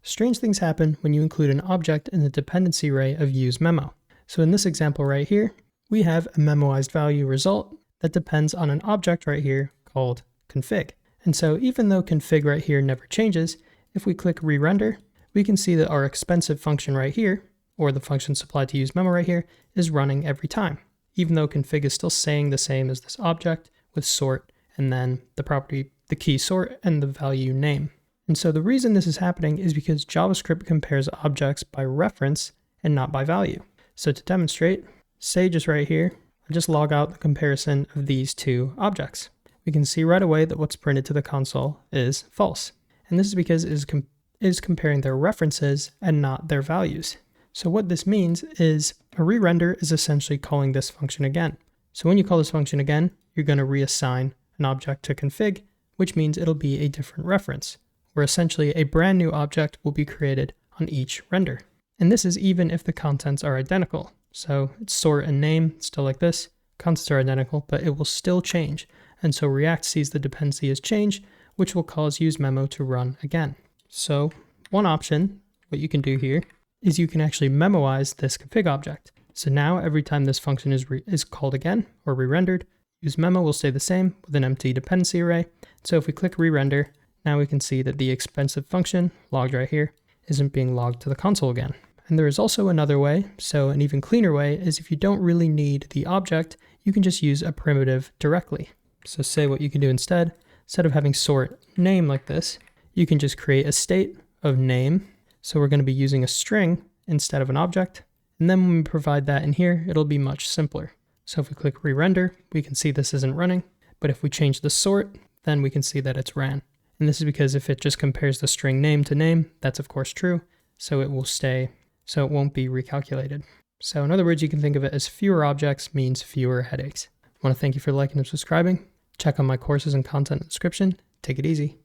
strange things happen when you include an object in the dependency array of useMemo. So in this example right here, we have a memoized value result that depends on an object right here called config. And so even though config right here never changes, if we click re-render, we can see that our expensive function right here, or the function supplied to useMemo right here, is running every time, even though config is still saying the same as this object with sort and then the property, the key sort and the value name. And so the reason this is happening is because JavaScript compares objects by reference and not by value. So to demonstrate, say just right here, I'll just log out the comparison of these two objects. We can see right away that what's printed to the console is false. And this is because it is comparing their references and not their values. So what this means is a re-render is essentially calling this function again. So when you call this function again, you're going to reassign an object to config, which means it'll be a different reference, where essentially a brand new object will be created on each render. And this is even if the contents are identical. So it's sort and name, still like this, contents are identical, but it will still change. And so React sees the dependency as change, which will cause useMemo to run again. So one option, what you can do here, is you can actually memoize this config object. So now every time this function is called again or re-rendered, useMemo will stay the same with an empty dependency array. So if we click re-render, now we can see that the expensive function logged right here isn't being logged to the console again. And there is also another way, so an even cleaner way, is if you don't really need the object, you can just use a primitive directly. So say what you can do instead of having sort name like this, you can just create a state of name. So we're going to be using a string instead of an object. And then when we provide that in here, it'll be much simpler. So if we click re-render, we can see this isn't running. But if we change the sort, then we can see that it's ran. And this is because if it just compares the string name to name, that's of course true. So it will stay, so it won't be recalculated. So in other words, you can think of it as fewer objects means fewer headaches. I want to thank you for liking and subscribing. Check out my courses and content in the description. Take it easy.